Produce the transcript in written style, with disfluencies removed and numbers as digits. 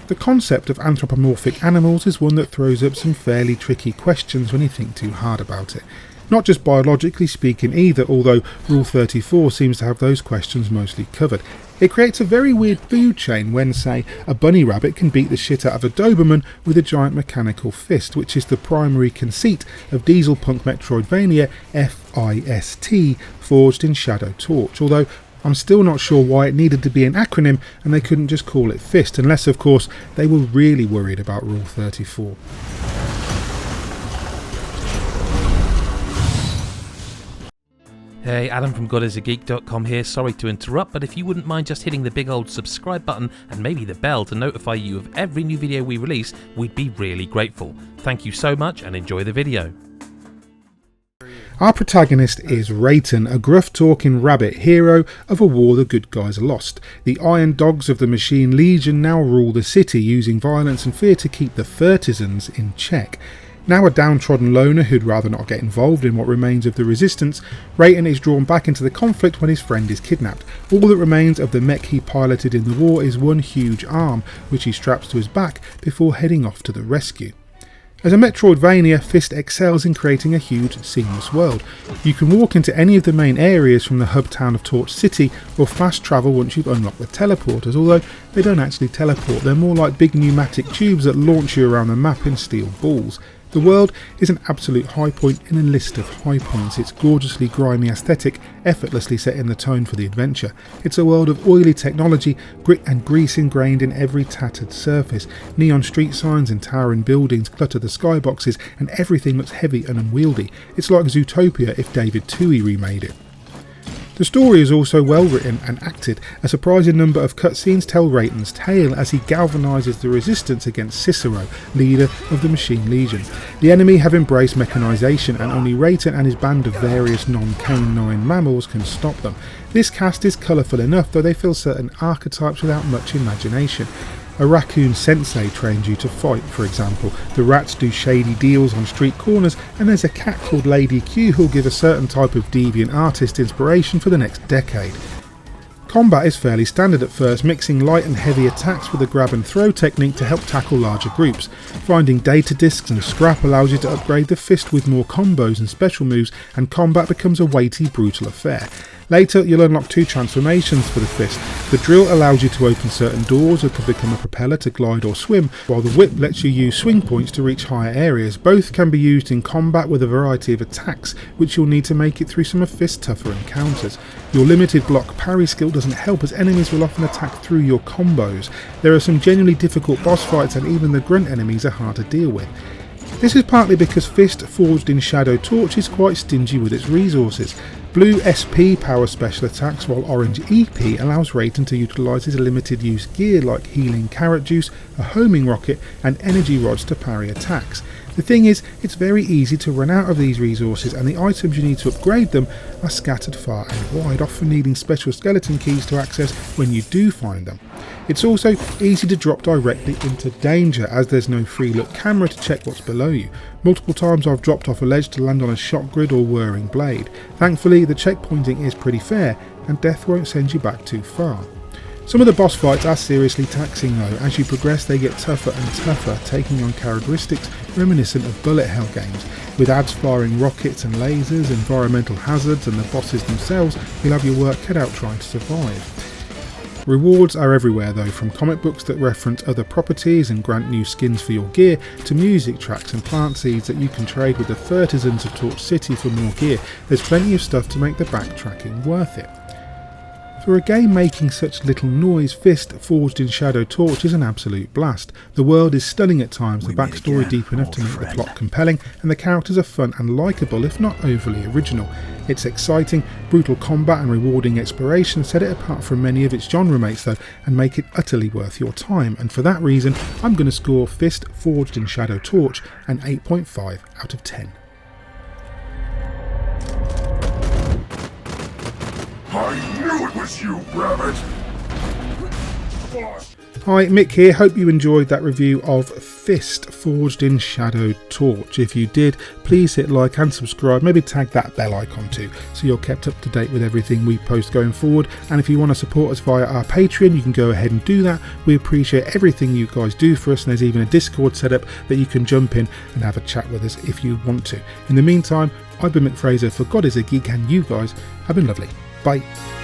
The concept of anthropomorphic animals is one that throws up some fairly tricky questions when you think too hard about it. Not just biologically speaking either, although Rule 34 seems to have those questions mostly covered. It creates a very weird food chain when, say, a bunny rabbit can beat the shit out of a Doberman with a giant mechanical fist, which is the primary conceit of dieselpunk Metroidvania F.I.S.T, forged in Shadow Torch, although I'm still not sure why it needed to be an acronym and they couldn't just call it FIST, unless of course they were really worried about Rule 34. Hey, Adam from GodIsAGeek.com here. Sorry to interrupt, but if you wouldn't mind just hitting the big old subscribe button and maybe the bell to notify you of every new video we release, we'd be really grateful. Thank you so much and enjoy the video. Our protagonist is Rayton, a gruff-talking rabbit hero of a war the good guys lost. The Iron Dogs of the Machine Legion now rule the city, using violence and fear to keep the Furtisans in check. Now a downtrodden loner who'd rather not get involved in what remains of the resistance, Rayton is drawn back into the conflict when his friend is kidnapped. All that remains of the mech he piloted in the war is one huge arm, which he straps to his back before heading off to the rescue. As a Metroidvania, F.I.S.T excels in creating a huge, seamless world. You can walk into any of the main areas from the hub town of Torch City, or fast travel once you've unlocked the teleporters, although they don't actually teleport, they're more like big pneumatic tubes that launch you around the map in steel balls. The world is an absolute high point in a list of high points. Its gorgeously grimy aesthetic effortlessly setting the tone for the adventure. It's a world of oily technology, grit and grease ingrained in every tattered surface. Neon street signs and towering buildings clutter the skyboxes, and everything looks heavy and unwieldy. It's like Zootopia if David Twohy remade it. The story is also well written and acted. A surprising number of cutscenes tell Rayton's tale as he galvanises the resistance against Cicero, leader of the Machine Legion. The enemy have embraced mechanisation, and only Rayton and his band of various non-canine mammals can stop them. This cast is colourful enough, though they fill certain archetypes without much imagination. A raccoon sensei trains you to fight, for example. The rats do shady deals on street corners, and there's a cat called Lady Q who'll give a certain type of deviant artist inspiration for the next decade. Combat is fairly standard at first, mixing light and heavy attacks with a grab and throw technique to help tackle larger groups. Finding data discs and scrap allows you to upgrade the fist with more combos and special moves, and combat becomes a weighty, brutal affair. Later, you'll unlock 2 transformations for the fist. The drill allows you to open certain doors or to become a propeller to glide or swim, while the whip lets you use swing points to reach higher areas. Both can be used in combat with a variety of attacks, which you'll need to make it through some of Fist's tougher encounters. Your limited block parry skill doesn't help, as enemies will often attack through your combos. There are some genuinely difficult boss fights, and even the grunt enemies are hard to deal with. This is partly because F.I.S.T, forged in Shadow Torch, is quite stingy with its resources. Blue SP power special attacks, while orange EP allows Rayton to utilise his limited use gear like healing carrot juice, a homing rocket and energy rods to parry attacks. The thing is, it's very easy to run out of these resources, and the items you need to upgrade them are scattered far and wide, often needing special skeleton keys to access when you do find them. It's also easy to drop directly into danger, as there's no free look camera to check what's below you. Multiple times I've dropped off a ledge to land on a shot grid or whirring blade. Thankfully the checkpointing is pretty fair, and death won't send you back too far. Some of the boss fights are seriously taxing though. As you progress they get tougher and tougher, taking on characteristics reminiscent of bullet hell games. With ads firing rockets and lasers, environmental hazards and the bosses themselves, you'll have your work cut out trying to survive. Rewards are everywhere though, from comic books that reference other properties and grant new skins for your gear, to music tracks and plant seeds that you can trade with the Furtisans of Torch City for more gear. There's plenty of stuff to make the backtracking worth it. For a game making such little noise, F.I.S.T, forged in Shadow Torch, is an absolute blast. The world is stunning at times, the backstory deep enough to make the plot compelling, and the characters are fun and likeable, if not overly original. Its exciting, brutal combat and rewarding exploration set it apart from many of its genre mates though, and make it utterly worth your time, and for that reason I'm going to score F.I.S.T forged in Shadow Torch an 8.5 out of 10. I knew it was you, Rabbit! Hi, Mick here, hope you enjoyed that review of F.I.S.T. Forged in Shadow Torch? If you did, please hit like and subscribe, maybe tag that bell icon too, so you're kept up to date with everything we post going forward. And if you want to support us via our Patreon, you can go ahead and do that. We appreciate everything you guys do for us, and there's even a Discord setup that you can jump in and have a chat with us if you want to. In the meantime, I've been McFraser for God is a Geek, and you guys have been lovely. Bye.